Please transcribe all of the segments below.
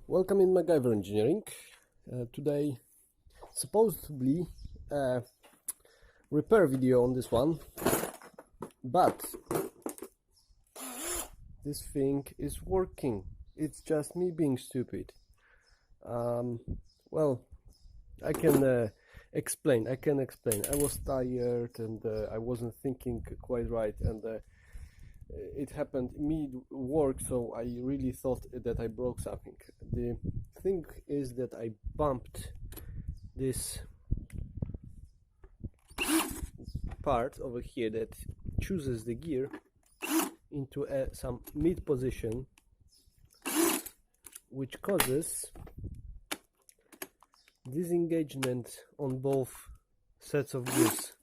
Welcome in MacGyver Engineering. Today, supposedly repair video on this one, but this thing is working. It's just me being stupid. Well, I can explain. I was tired and I wasn't thinking quite right, and it happened mid-work, so I really thought that I broke something. The thing is that I bumped this part over here that chooses the gear into some mid position, which causes disengagement on both sets of gears.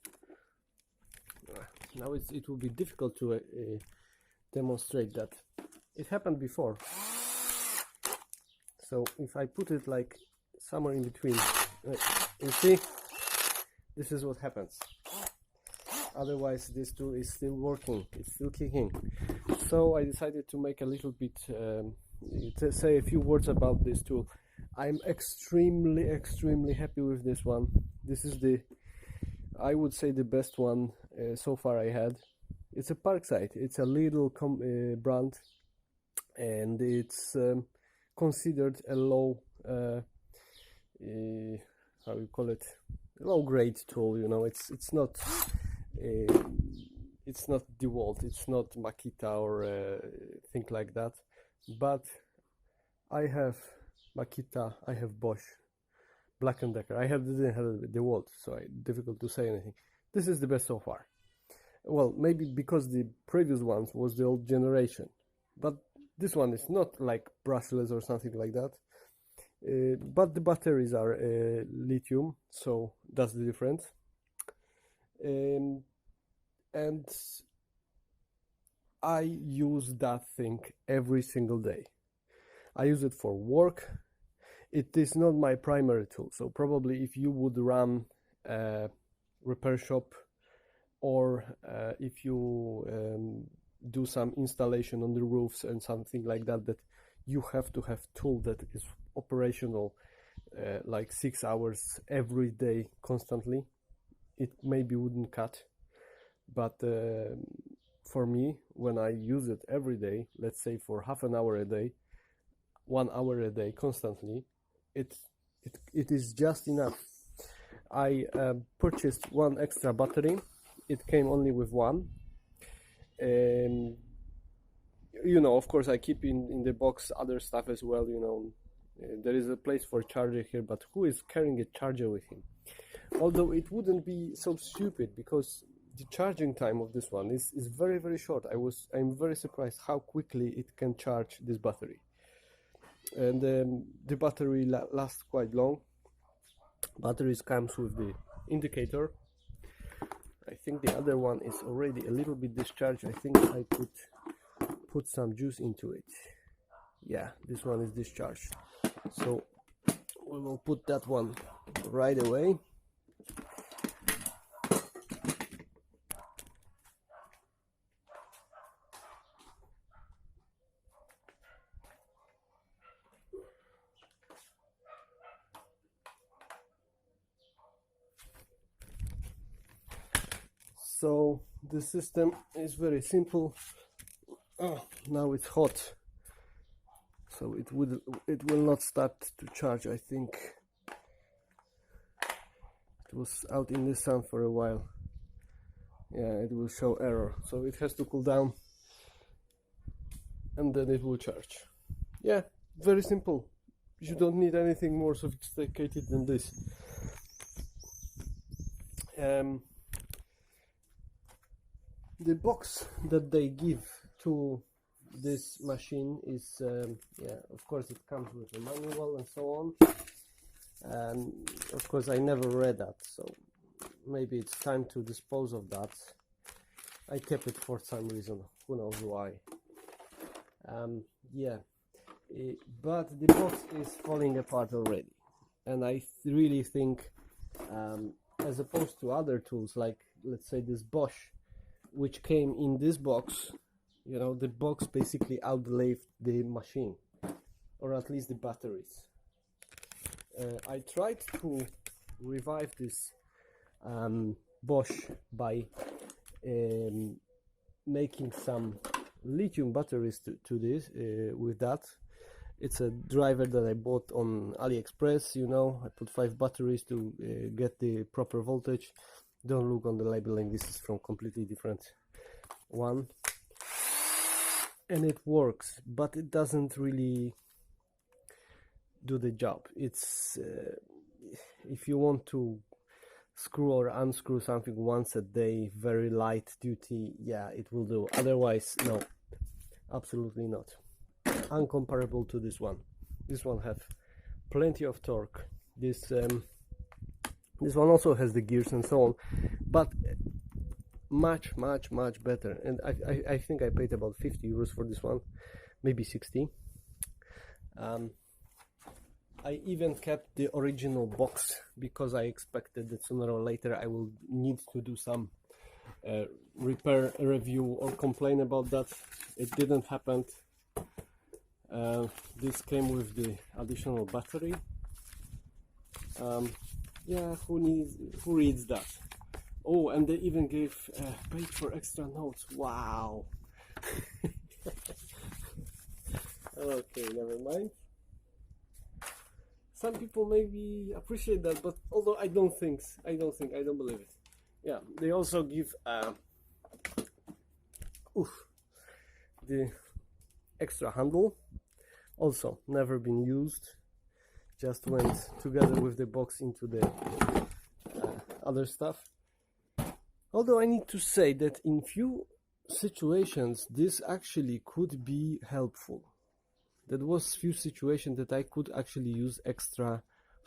Now it will be difficult to demonstrate that. It happened before, so if I put it like somewhere in between, you see, this is what happens. Otherwise this tool is still working, it's still kicking. So I decided to make a little bit to say a few words about this tool. I'm extremely happy with this one. This is I would say the best one so far I had. It's a Parkside. It's a little brand, and it's considered a low how you call it, low grade tool. You know, it's not DeWalt, it's not Makita or thing like that. But I have Makita, I have Bosch, Black & Decker. didn't have DeWalt, so it's difficult to say anything. This is the best so far. Well, maybe because the previous ones was the old generation, but this one is not like brushless or something like that. But the batteries are lithium, so that's the difference. And I use that thing every single day. I use it for work. It is not my primary tool, so probably if you would run a repair shop, or if you do some installation on the roofs and something like that, that you have to have tool that is operational like 6 hours every day constantly, it maybe wouldn't cut. But for me, when I use it every day, let's say for half an hour a day, 1 hour a day constantly, it is just enough. I purchased one extra battery. It came only with one, and you know, of course I keep in the box other stuff as well. You know, there is a place for charger here, but who is carrying a charger with him? Although it wouldn't be so stupid, because the charging time of this one is very short. I'm very surprised how quickly it can charge this battery, and the battery lasts quite long. Batteries comes with the indicator. I think the other one is already a little bit discharged. I think I could put some juice into it. Yeah, this one is discharged, so we will put that one right away. So the system is very simple. Oh, now it's hot, so it will not start to charge. I think it was out in the sun for a while. Yeah, it will show error, so it has to cool down and then it will charge. Yeah, very simple. You don't need anything more sophisticated than this. The box that they give to this machine is, yeah, of course it comes with a manual and so on, and of course I never read that, so maybe it's time to dispose of that. I kept it for some reason, who knows why. Yeah, but the box is falling apart already, and I really think, as opposed to other tools like, let's say, this Bosch, which came in this box, you know, the box basically outlived the machine. or at least the batteries. I tried to revive this Bosch by making some lithium batteries to this with that. It's a driver that I bought on AliExpress, you know. I put 5 batteries to get the proper voltage. Don't look on the labeling, this is from completely different one. And it works, but it doesn't really do the job. It's if you want to screw or unscrew something once a day, very light duty, yeah, it will do. Otherwise, no, absolutely not. Uncomparable to this one. This one have plenty of torque. This one also has the gears and so on, but much better. And I think I paid about 50 euros for this one, maybe 60. I even kept the original box because I expected that sooner or later I will need to do some repair review or complain about that. It didn't happen. This came with the additional battery. Yeah, who reads that? Oh, and they even gave paid for extra notes. Wow. Okay, never mind. Some people maybe appreciate that, but although I don't believe it. Yeah, they also give the extra handle, also never been used, just went together with the box into the other stuff. Although I need to say that in few situations this actually could be helpful. There was few situations that I could actually use extra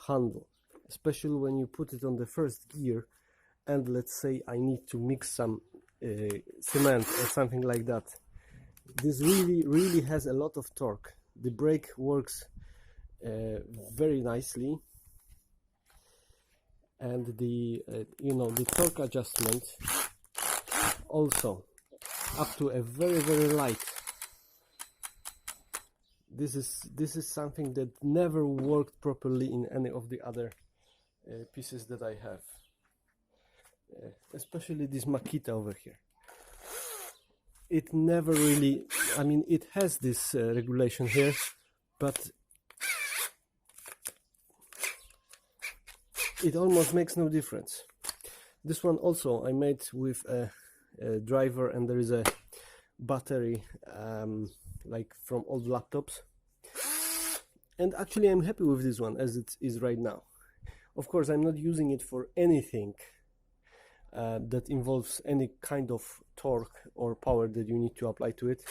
handle, especially when you put it on the first gear and let's say I need to mix some cement or something like that. This really has a lot of torque. The brake works very nicely, and the the torque adjustment also up to a very light. This is something that never worked properly in any of the other pieces that I have, especially this Makita over here. It never really, I mean, it has this regulation here, but it almost makes no difference. This one also I made with a driver, and there is a battery like from old laptops, and actually I'm happy with this one as it is right now. Of course, I'm not using it for anything that involves any kind of torque or power that you need to apply to it,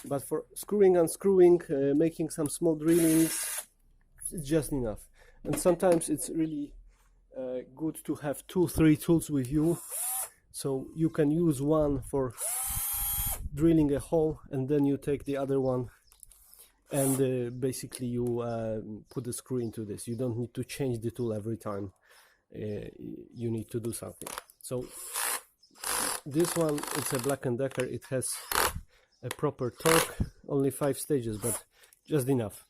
but for screwing, unscrewing, making some small drillings, it's just enough. And sometimes it's really good to have 2-3 tools with you, so you can use one for drilling a hole and then you take the other one and basically you put the screw into this. You don't need to change the tool every time you need to do something. So this one, it's a Black & Decker. It has a proper torque, only 5 stages, but just enough.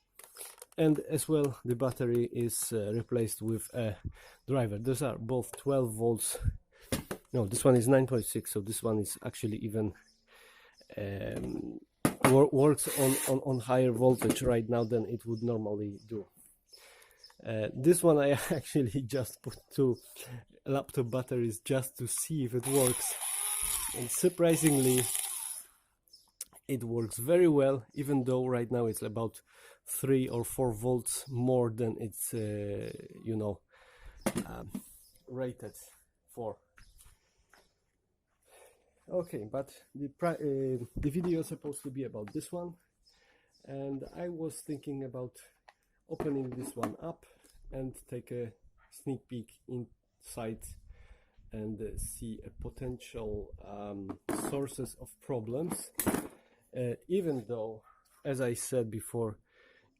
And as well, the battery is replaced with a driver. Those are both 12 volts. No, this one is 9.6, so this one is actually even works on higher voltage right now than it would normally do. This one I actually just put 2 laptop batteries just to see if it works, and surprisingly it works very well, even though right now it's about 3 or 4 volts more than it's rated for. Okay, but the video is supposed to be about this one, and I was thinking about opening this one up and take a sneak peek inside and see a potential sources of problems, even though, as I said before,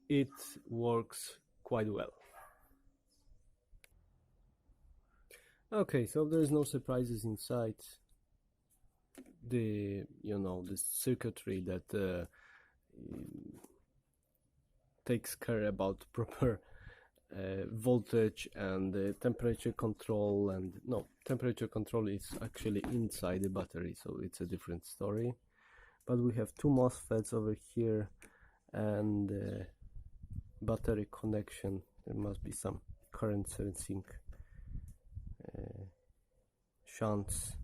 it works quite well. Okay, so there's no surprises inside. The the circuitry that takes care about proper voltage and temperature control. And no, temperature control is actually inside the battery, so it's a different story. But we have two MOSFETs over here and battery connection. There must be some current sensing shunts.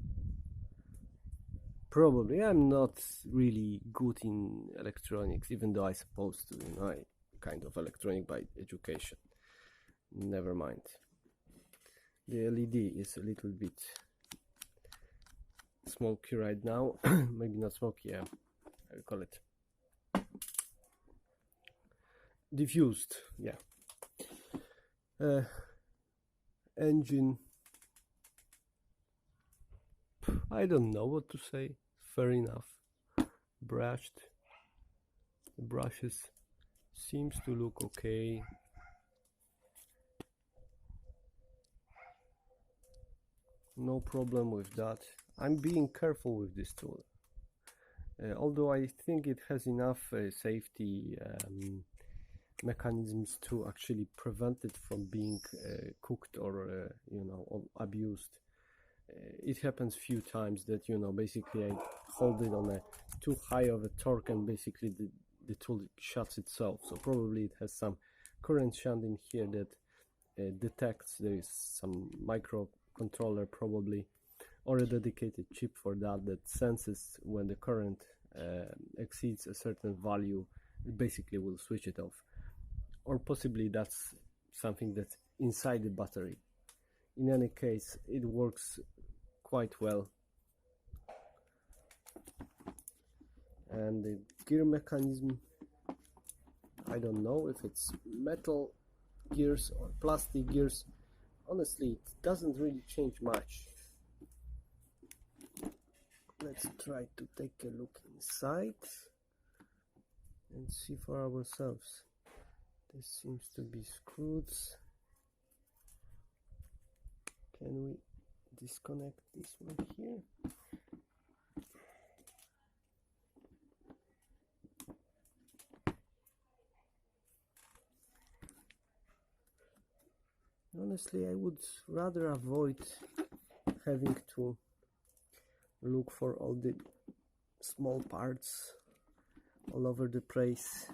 Probably. I'm not really good in electronics, even though I supposed to, you know, I kind of electronic by education. Never mind. The LED is a little bit smoky right now. Maybe not smoky, yeah, I will call it diffused, yeah. Engine, I don't know what to say. Fair enough. Brushed. The brushes seems to look okay. No problem with that. I'm being careful with this tool. Although I think it has enough safety mechanisms to actually prevent it from being cooked or you know, abused. It happens few times that, you know, basically I hold it on a too high of a torque and basically the tool shuts itself. So probably it has some current shunt in here that detects there is some microcontroller probably, or a dedicated chip for that that senses when the current exceeds a certain value. It basically will switch it off. Or possibly that's something that's inside the battery. In any case, it works quite well. And the gear mechanism, I don't know if it's metal gears or plastic gears. Honestly, it doesn't really change much. Let's try to take a look inside and see for ourselves. This seems to be screws. Can we disconnect this one here? Honestly, I would rather avoid having to look for all the small parts all over the place.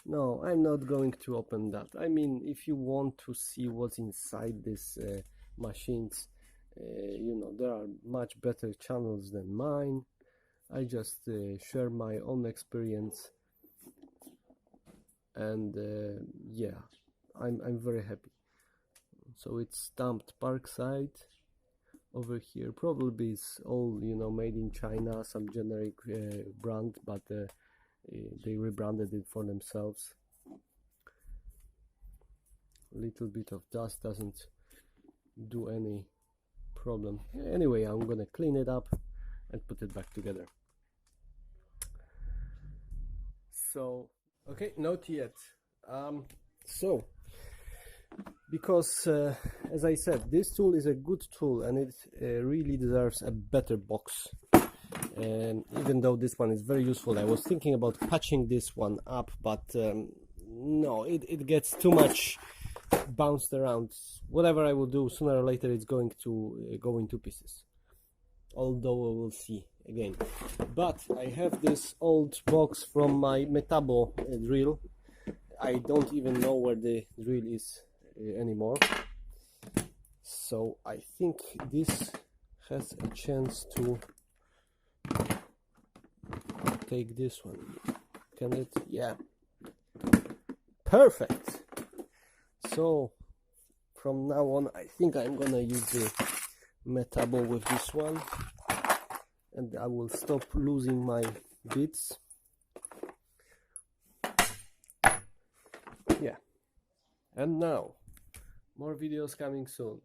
No, I'm not going to open that. I mean, if you want to see what's inside these machines, you know, there are much better channels than mine. I just share my own experience, and yeah, I'm very happy. So it's stamped Parkside over here. Probably it's all, you know, made in China, some generic brand, but they rebranded it for themselves. A little bit of dust doesn't do any problem. Anyway, I'm gonna clean it up and put it back together. So, okay, not yet. So, because as I said, this tool is a good tool and it really deserves a better box. Even though this one is very useful, I was thinking about patching this one up, but no, it gets too much bounced around. Whatever I will do, sooner or later it's going to go into pieces, although we will see again. But I have this old box from my Metabo drill. I don't even know where the drill is anymore, so I think this has a chance to take this one. Can it? Yeah, perfect. So from now on I think I'm gonna use the Metabo with this one, and I will stop losing my bits. Yeah, and now more videos coming soon.